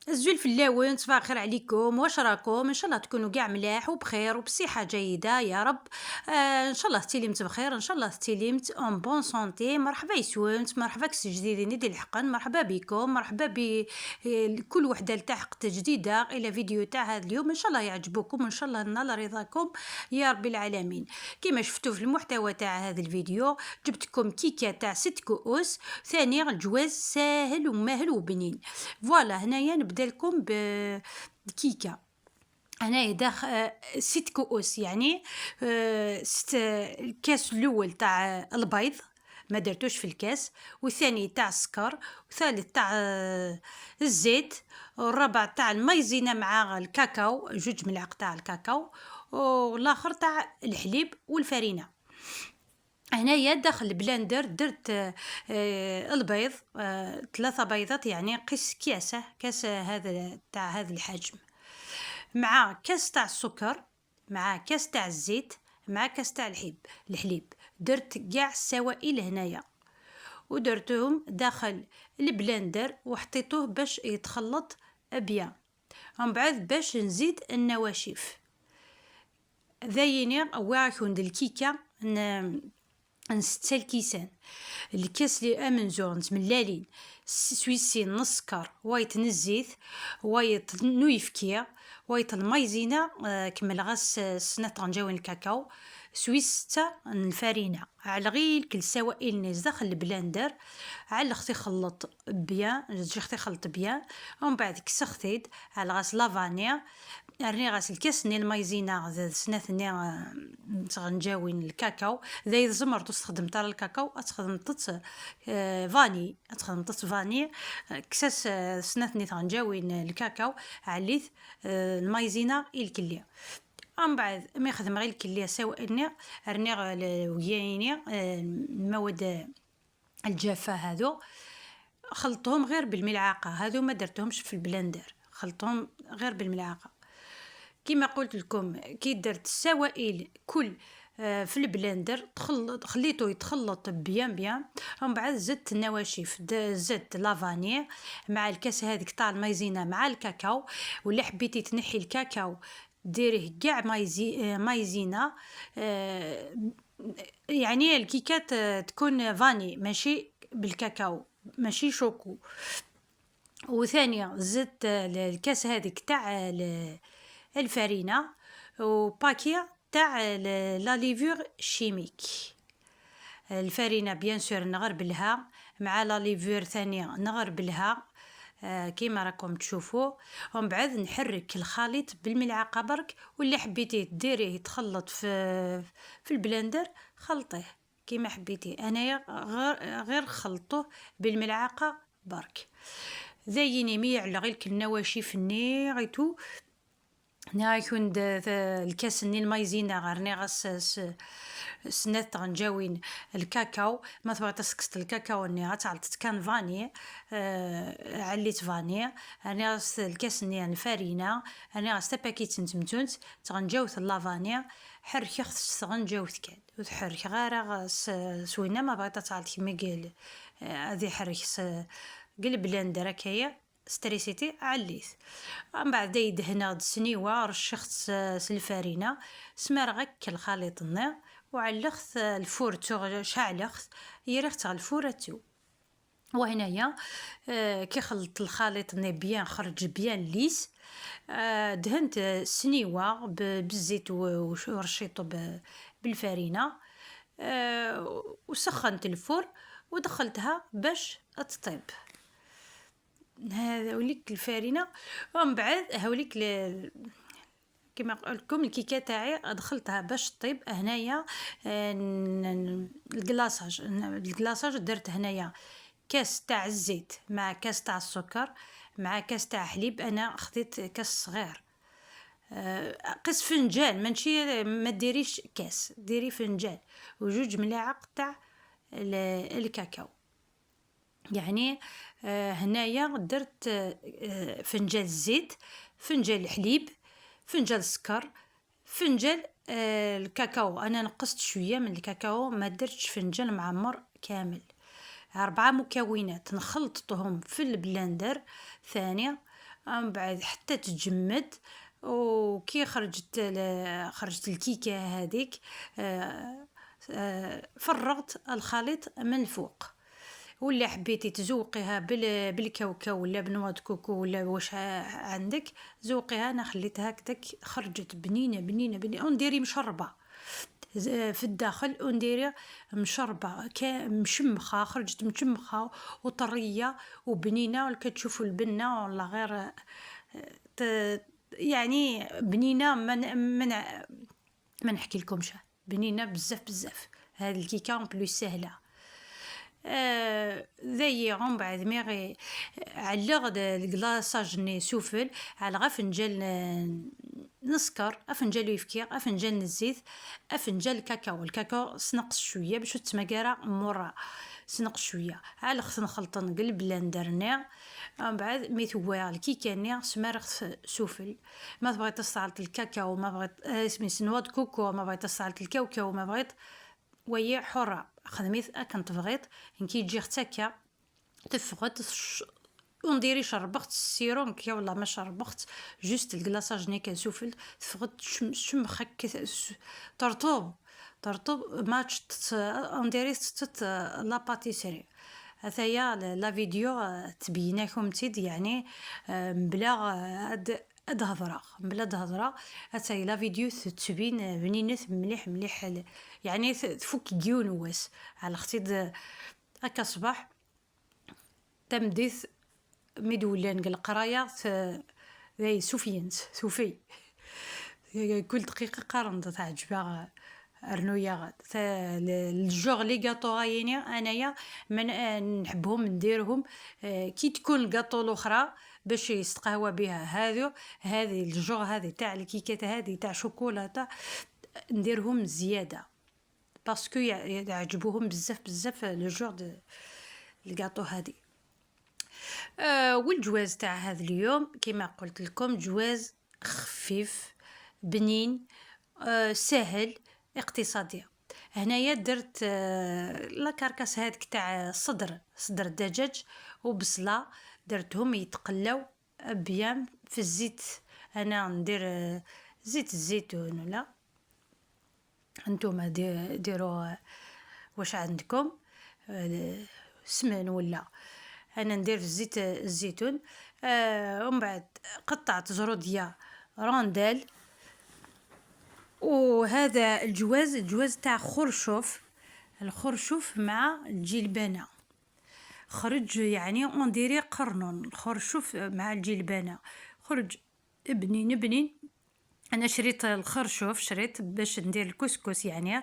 الزول في اللاون صباح الخير عليكم، واش راكم؟ ان شاء الله تكونوا كاع ملاح وبخير وبصحه جيده يا رب. ان شاء الله تيلمت بخير، ان شاء الله تيلمت اون بون سونتي. مرحبا يسونت، مرحبا كس جديدين ديال الحقن، مرحبا بكم، مرحبا كل وحده التحق جديده الى فيديو تاع هذا اليوم. ان شاء الله يعجبكم، ان شاء الله نال رضاكم يا رب العالمين. كما شفتوا في المحتوى تاع هذا الفيديو جبتكم كيكه تاع 6 كؤوس، ثاني الجواز ساهل وماهل وبنين. فوالا هنايا نبدا لكم بكيكه. هنايا داخل 6 كؤوس، يعني الكاس الاول تاع البيض ما درتوش في الكاس، والثاني تاع السكر، والثالث تاع الزيت، والرابع تاع المايزينا مع الكاكاو، 2 ملاعق تاع الكاكاو، والاخر تاع الحليب والفرينه. هنايا داخل البلندر درت البيض، 3 بيضات، يعني قيس كاس هذا تاع هذا الحجم، مع كاس تاع السكر، مع كاس تاع الزيت، مع كاس تاع الحليب. درت كاع السوائل هنايا ودرتهم داخل البلندر وحطيتوه باش يتخلط بيان. ومن بعد باش نزيد النواشف ذايني واكون الكيكه نستال كيسان. الكاس اللي امنزور نتملالين سويسي نص كار وايت نزيت وايت نويفكيا وايت المايزينا، كمل غاس سنة طنجاوين الكاكاو سويس تا الفرينة على غير كل سوائل نيز داخل البلاندر، على اختي خلط بيان، اختي خلط بيان. ومن بعد كسختيد على غاس لافانيا، راني غاس الكاس ني المايزينا سناثني تغنجاوين الكاكاو ذا زمر تستخدم تاع الكاكاو اتخدم طت فاني، اتخدم طت فاني كساس سناثني تغنجاوين الكاكاو عليث المايزينا الكليه. من بعد ما يخدم غير الكليه سوائلني رني ويايني المواد الجافه هذو خلطهم غير بالملعقه، هذو ما درتهمش في البلندر، خلطهم غير بالملعقه. كما قلت لكم كي درت السوائل كل في البلندر خليته يتخلط بيان. ومن بعد زدت النواشف، زدت لافاني مع الكاس هذيك تاع المايزينا مع الكاكاو. ولا حبيتي تنحي الكاكاو ديريه كاع مايزينا، يعني الكيكات تكون فاني ماشي بالكاكاو ماشي شوكو. وثانيا زدت الكاس هذيك تاع الفرينة وباكية تاع لا ليفور شيميك. الفرينة بيان سور نغربلها مع لا ليفور ثانية نغربلها كيما راكم تشوفوا. ومن بعد نحرك الخليط بالملعقه برك، واللي حبيتيه ديريه يتخلط في البلندر خلطيه كيما حبيتي. انايا غير خلطوه بالملعقه برك. زيني مية على غير النواشف غيتو يكون الكاس ني المايزينا غيرني غاس سنات غنجاوين الكاكاو ما تبغي تسكست الكاكاو ني غتعلط كان فاني، عليت فاني انا غاس الكاس ني الفارينه، انا غاس باكيت نتمتونت تغنجاوث لافاني حركي خص تغنجاوث كان وتحرك غير غاس سوينا ما بغيت تعلط كيما قال هذه حرك قلب بلندر هكايا ستريسيتي عليت. من بعد يدهنا السنيوه رشخت الفارينه سمار غك الخليط النار وعلخت الفور شعلخت يرخت على الفور تو. وهنايا كي خلط الخليط ني بيان خرج بيان ليس، دهنت السنيوه بالزيت ورشيطو بالفارينه، وسخنت الفور ودخلتها باش تطيب. هذا وليك الفارينه. ومن بعد هاوليك كما قلت لكم الكيكه تاعي دخلتها باش طيب. هنايا الكلاصاج درت هنايا كاس تاع الزيت مع كاس تاع السكر مع كاس تاع حليب. انا خديت كاس صغير، قس فنجان ماشي ما ديريش كاس، ديري فنجان و2 ملاعق تاع الكاكاو. يعني هنايا درت فنجان الزيت، فنجان الحليب، فنجان السكر، فنجان الكاكاو. انا نقصت شويه من الكاكاو ما درتش فنجان معمر كامل. 4 مكونات نخلطهم في البلندر ثانيه. من بعد حتى تجمد. وكي خرجت الكيكه هذيك، فرغت الخليط من الفوق. ولا حبيتي تزوقيها بالكاوكاو ولا بنواد كوكو ولا واش عندك، زوقيها. انا خليتها هكذاك، خرجت بنينه بنينه بنينه، ونديري مشربه في الداخل، ونديري مشربه مشمخه، خرجت مشمخه وطريه وبنينه. ولا كتشوفوا البنه والله غير يعني بنينه. ما نحكي لكمش، بنينه بزاف بزاف. هذه الكيكه اون بلوس سهله. ذيعهم بعد ميغي علق الكلاصاج ني سوفل على غفنجال نسكر، افنجال يفكير، افنجال الزيت، افنجال الكاكاو. الكاكاو سنقص شويه باش تمقرا مورا، سنقص شويه على خص نخلط نقلب بلاندرنا. من بعد ميثوا الكيكه ني سمارخ سوفل. ما بغيت تصالت الكاكاو، ما بغيت اسمي سنواد كوكو، ما بغيت تصالت الكاوكاو، ما بغيت وهي حرة. خدميت كنت بغيت كي تجي ختاكا تفغت ونديري شربخت السيروم كي ولا ما شربخت جوست الكلاصاج ني كنسوفل تفغت شمخك ترطب ماتش نديري لا باتيسري. هذايا لا فيديو تبيناكم تيد يعني بلا بلا هضره. هاتاي لا فيديو تبين بنينه مليح مليح، يعني تفك كيون واس على اختي هكا صباح تمديث ميدولان القرايه ذي سوفي كل دقيقه قارن تعجبها ارنويا غاد الجوغ لي غاطو غايني انايا من نحبهم نديرهم كي تكون الكاطو الاخرى باش يستقهوى بها هذه الجوغ هذه تاع الكيكات هذه تاع شوكولاته نديرهم زياده باسكو يعجبوهم بزاف بزاف لو جوغ دو الكاطو هذه. والجواز تاع هذا اليوم كما قلت لكم جواز خفيف بنين سهل اقتصادي. هنايا درت لا كاركاس هذيك تاع صدر الدجاج وبصله، درتهم يتقلاو بيان في الزيت. انا ندير زيت الزيتون ولا انتم ديروا واش عندكم سمن ولا. انا ندير في زيت الزيتون. ومن بعد قطعت زروديه راندال. وهذا الجواز تاع الخرشوف مع الجلبانه خرج يعني انديري قرنون الخرشوف مع الجلبانه خرج بنين. انا شريت الخرشوف باش ندير الكسكس يعني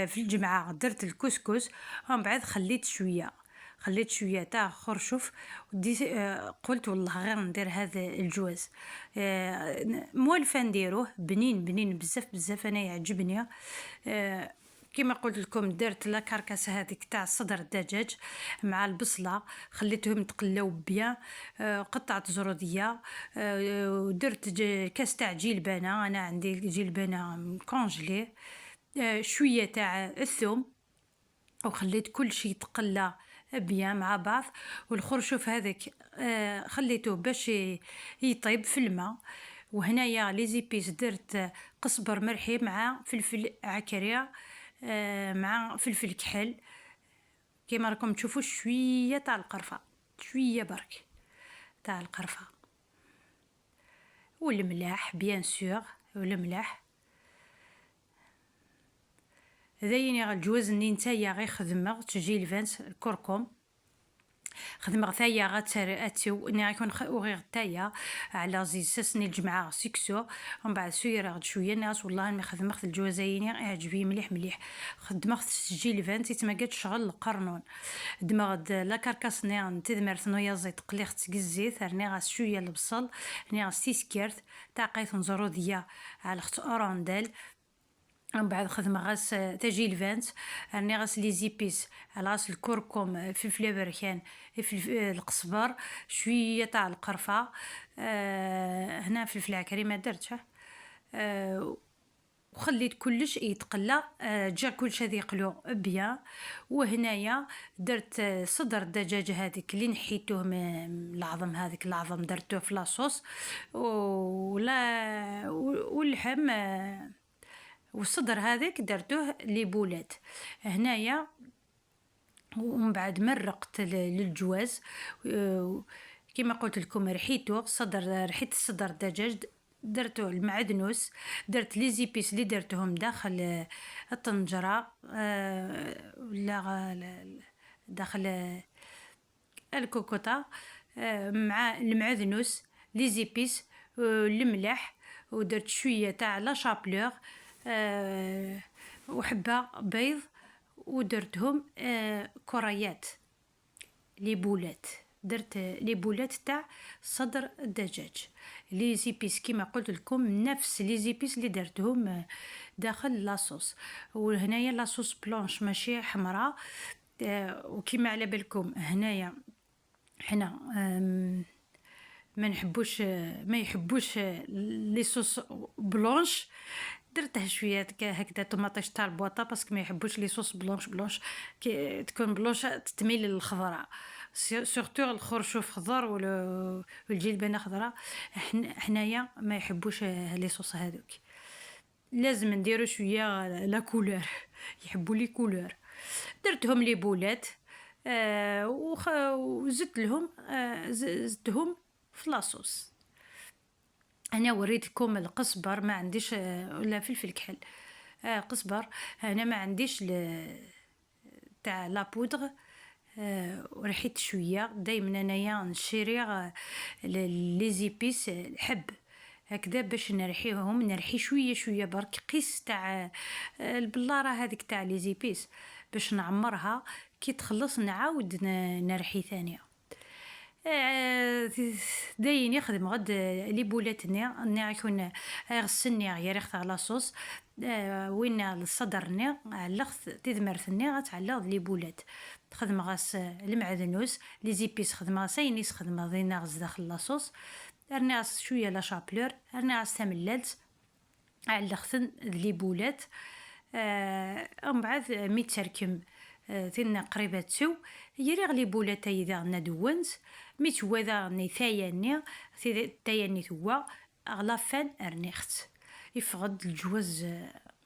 في الجمعه درت الكسكس ومن بعد خليت شويه تاع خرشوف قلت والله غير ندير هذا الجواز موالفه نديروه بنين بزاف بزاف. انا يعجبني كما قلت لكم درت لا كاركاس هذيك تاع صدر الدجاج مع البصله خليتهم تقلاو بيان. قطعت زروديه ودرت كاس تاع جلبانه. انا عندي جلبانه كونجلي شويه تاع الثوم وخليت كل شيء يتقلى بيان مع بعض. والخرشوف هذاك خليته باش يطيب في الماء. وهنايا لي زيبيس درت قزبر مرحي مع فلفل عكريه مع فلفل كحل كما راكم تشوفوا شويه تاع القرفه شويه برك تاع القرفه والملاح بيان سور والملاح. ذاين الجواز ني نتايا غير خدمه تجي الفانس الكركم خدمه ثايا غاتو ني غيكون غير تايا على زيسسني الجمعه سيكسو ومن بعد سير شويه ناس والله ما خدمت الجوازيني عجبي مليح خدمت تجي الفانس تماقات شغل القرنون دماغ لا كاركاس ني تدمرت نويا زيت قليخت الزيت رني غاس شويه البصل ني غاس تيسكرت تاقيت نزروديه على خت اوراندال. من بعد خدمة غاس تجي الفانت راني غاس لي زيبيس على غاس الكركم فلفل بركان القزبر شويه تاع القرفه هنا فلفل عكري ما درتش وخليت كلش يتقلى. جا كلش هذا يقلو بيان. وهنايا درت صدر الدجاج هذيك اللي نحيتوه من العظم، هذيك العظم درتوه في لاصوص ولا واللحم. والصدر هذاك درتوه لي بولات هنايا. ومن بعد مرقت للجواز، كما قلت لكم رحيته رحيت الصدر الدجاج، درته المعدنوس، درت لي زيبيس اللي درتهم داخل الطنجرة، ولا داخل الكوكوطة، مع المعدنوس، لي زيبيس، الملح، ودرت شوية تاع لا شابلور، وحبة بيض، ودرتهم كريات لي بولات. درت لي بولات تاع صدر الدجاج. لي زيبيس كيما قلت لكم نفس لي زيبيس اللي درتهم داخل لاصوص. وهنايا لاصوص بلونش ماشي حمراء. وكيما على بالكم هنايا حنا ما يحبوش لي صوص بلونش. درته شويه هكذا طوماطيش تاع البواطه باسكو ما يحبوش لي صوص بلونش كي تكون بلونش تميل للخضراء، سورتو الخرشوف خضر والجلبانه خضراء. حنايا ما يحبوش لي صوص هذوك، لازم نديرو شويه لا كولور يحبوا لي كولور. درتهم لي بولات، وزدت لهم زدتهم في لاصوص. انا وريتكم القزبر، ما عنديش ولا فلفل كحل، قزبر. انا ما عنديش تاع لا بودغ. ورحيت شويه دائما انايا نشري لي زيبيس حب هكذا باش نرحي شويه برك قيس تاع البلاره هذيك تاع لي زيبيس باش نعمرها. كي تخلص نعاود نرحي ثانيه. داين يخدم غد لي بولات ني يكون غسلني غير يختار لاصوص. وين الصدر ني علخت تدمرت ني غتعلق لي بولات. تخدم غاس المعدنوس لي زيبيس خدمه ساينيس خدمه ضينا غز داخل لاصوص. رناس شويه لا شابلور، رناس تمللت علختن لي بولات. ومن بعد مي تركم تينا قريبه تسو يريغ لي بولات اذا ندونت مي توذا ني ثاياني ثاياني توا اغلافان ارنيخت يفقد الجواز.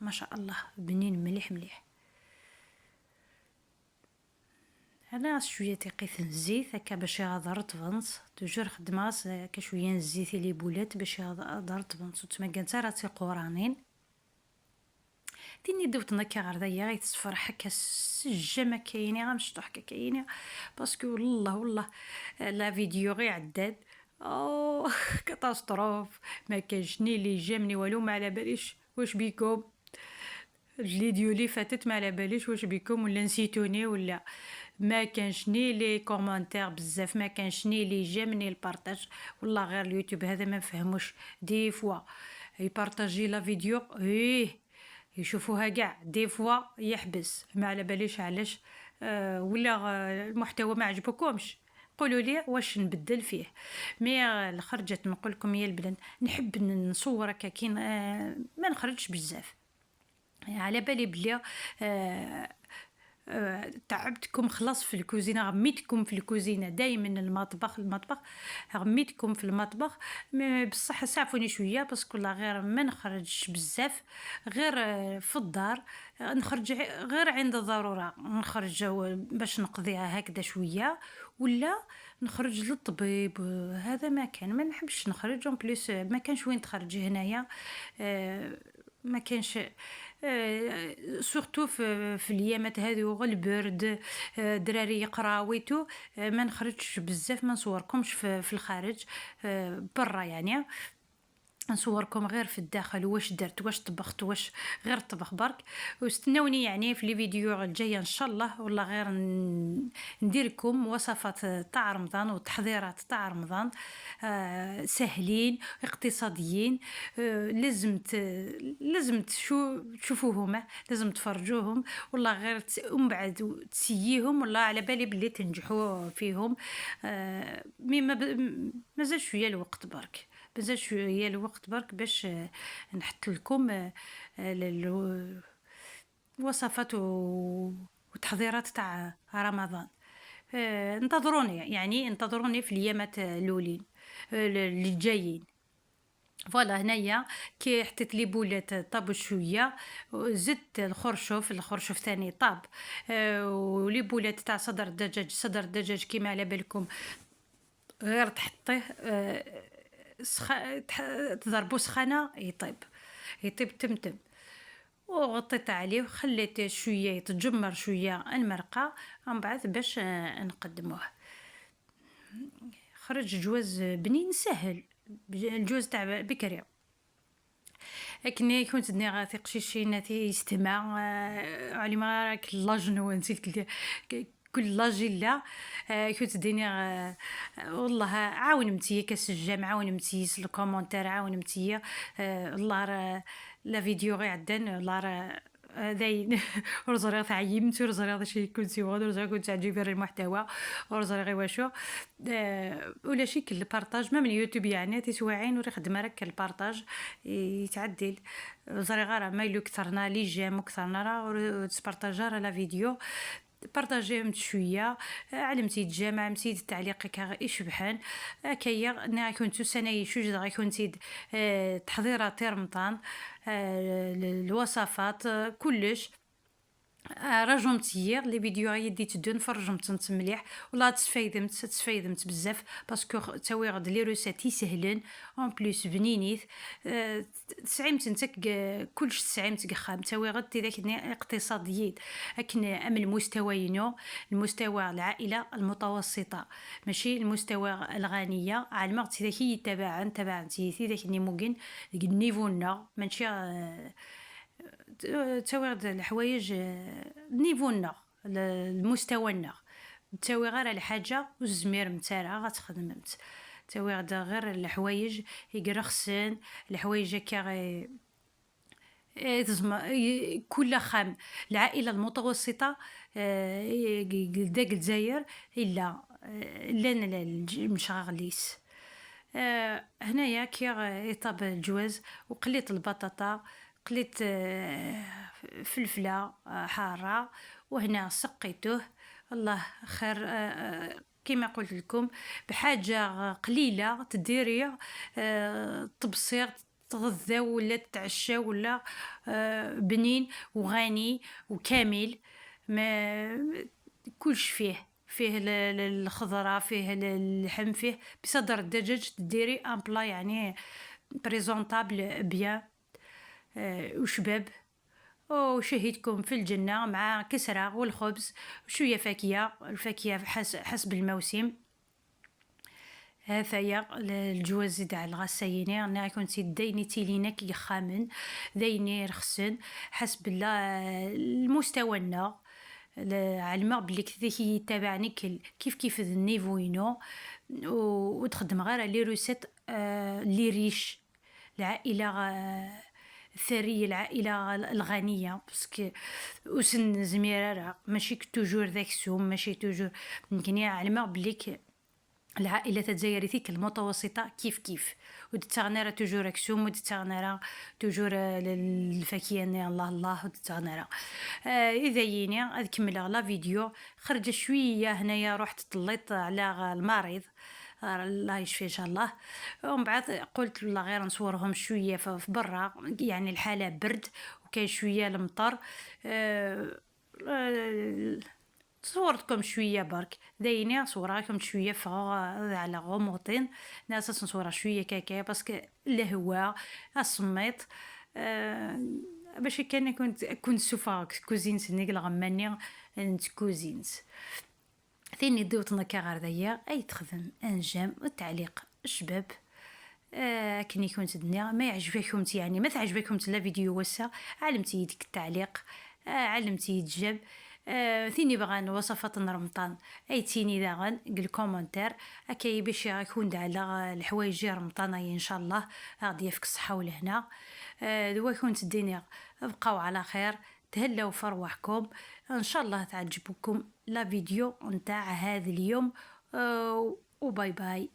ما شاء الله بنين مليح. انا شويه تقيت الزيت هكا باش يهضر طبنت توجور خدماس هكا شويه الزيت لي بولات باش يهضر طبنت وتما كانت راه تيقورانين تيني دوت نكا غردايا غي تصفر هكا السجه ما كاينه غا مشطوح هكا كاينه باسكو والله لا فيديو غي عداد كاتاستروف. ما كانش ني لي جامني والو، ما على باليش واش بيكم الفيديو اللي فاتت، ما على باليش واش بيكم ولا نسيتوني ولا ما كانش ني لي كومونتير بزاف، ما كانش ني لي جيم ني البارطاج. والله غير اليوتيوب هذا ما فهموش دي فوا يبارطاجي لا فيديو يشوفوها كاع دي فوا يحبس، ما على باليش علاش. ولا المحتوى ما عجبكمش قولوا لي واش نبدل فيه. مي خرجت نقول لكم يا البنات نحب نصور هكا كي ما نخرجش بزاف على بالي بلي تعبتكم خلاص في الكوزينه، غميتكم في الكوزينه دائما المطبخ غميتكم في المطبخ. بصح سعفوني شويه باسكو لا غير ما نخرجش بزاف، غير في الدار نخرج غير عند الضروره، نخرج باش نقضيها هكذا شويه ولا نخرج للطبيب. هذا ما كان ما نحبش نخرج اون بليس ما كانش وين تخرج هنايا. ما كانش سورتو في الايامات هذو البرد دراري يقراويتو ما نخرجش بزاف، ما نصوركمش في الخارج برا يعني نصوركم غير في الداخل واش درت واش طبخت واش غير الطبخ برك. واستناوني يعني في لي فيديو الجايه ان شاء الله، والله غير ندير لكم وصفات تاع رمضان وتحضيرات تاع رمضان سهلين اقتصاديين. لازم تشوفوهم، لازم تفرجوهم والله غير ومن بعد تسييهم والله على بالي بلي تنجحوا فيهم. مازال شويه الوقت برك بزاف شويه الوقت برك باش نحط لكم الوصفات والتحضيرات تاع رمضان. انتظروني، يعني انتظروني في الايامات الاولين اللي جايين. فوالا هنايا كي حطيت لي بولات طابوا شويه، زدت الخرشوف ثاني طاب. ولي بولات تاع صدر الدجاج كيما على بالكم غير تحطيه تضربو سخانه يطيب تمتم. وغطيت عليه وخليته شويه يتجمر شويه المرقه، ومن بعد باش نقدموه. خرج جواز بنين سهل، الجواز تاع بكري. لكن كنت دني تقشيشيناتي يستمع علي ما راك لاجن ونسيت كل لاجيلا. كنت ديني والله عاون متيا كسجام، عاون متيس الكومونتير، عاون متيا. والله لا فيديو غي عدن والله داين ورزري تعيمت، ورزري هذا الشيء كنت سواد، ورزري كنت تعجبي المحتوى، ورزري غير واشو ولا شيء كل البارطاج ما من يوتيوب يعني تسواعين وري خدمه راك البارطاج يتعدل. زري غير ما يلو كثرنا لي جيم كثرنا راه تبارطاجا لا فيديو بارطاجيهم شويه. علمتي الجامع عمتي التعليق كا يشبحان كيا انا كنت سنه شوج غا كنت تحضيرات رمضان، الوصفات كلش. رجمت لي فيديو يدي تدون فرجمت مليح والله تفايدمت بزاف باسكو تسوي غد لي روساتي سهلين اون بليس بنينيت. تسعيمت نتك كلش تسعيمت خام تسوي غد داك اقتصاديين لكن ام المستويين، المستوى العائله المتوسطه ماشي المستوى الغنيه. على ما ذاك تبع تي ذاك نيموكين النيفونا ماشي تسوي الحوايج نيفونا المستوى تسوي غير الحاجه والزمير متاعها غتخدمت. تسوي غير الحوايج يقرخسن الحوايج هكا كل خام. العائله المتوسطه داك الجزائر الا مشغليس. هنايا كي يطاب الجواز وقليت البطاطا، قليت فلفله حاره، وهنا سقيته. الله خير. كما قلت لكم بحاجه قليله تديري تبصير تغذى ولا تتعشى ولا بنين وغني وكامل. ما كلش فيه الخضره، فيه اللحم، فيه بصدر الدجاج تديري ان بلا يعني بريزونطابل بيان وشباب. وشهيتكم في الجنة مع كسرة والخبز وشوية فاكهة، الفاكهة حسب الموسم. هذايا الجواز تاع الغسايني انا كنت دايني تيلينا كي خامن دايني رخصن حسب المستوى علما بلي كذا يتابعني كيف النيفوينو. وتخدم غير لي روسيت لي ريش، العائله الثريه، العائله الغنيه باسكو وسن زميره ماشي توجور ذاك السوم، ماشي توجور يمكن علما بليك العائله الجزائريه المتوسطه كيف ودتغنى توجور اكسوم ودتغنى توجور الفاكهه الله ودتغنى. اذا يني نكمل لا فيديو خرج شويه هنايا رحت طليت على المريض الله يشفيه ان شاء الله. ومن بعد قلت لا غير نصورهم شويه في برا يعني الحاله برد وكاين شويه المطر. صورتكم شويه برك دايني صوراكم شويه على غموطين ناس نصورها شويه كاكا باسكو الهواء الصميت. باش كان كنت سوفا كوزين سنيك الغماني انت كوزينت ثاني دوتنا كغردية اي تخدم انجام والتعليق الشباب. كني كنت الدنيا ما يعجبكم يعني ما تعجبكم لا فيديو وسا علمتي يدك التعليق، علمتي يتجب. ثيني بغان وصفات رمضان اي تيني داغن الكومنتير اكاي باش يكون على الحوايج رمضانيه ان شاء الله غادي يفك الصحه ولهنا. دوا كنت الدنيا بقاو على خير تهلاو في رواحكم ان شاء الله تعجبكم لا فيديو نتاع هذا اليوم. وباي باي.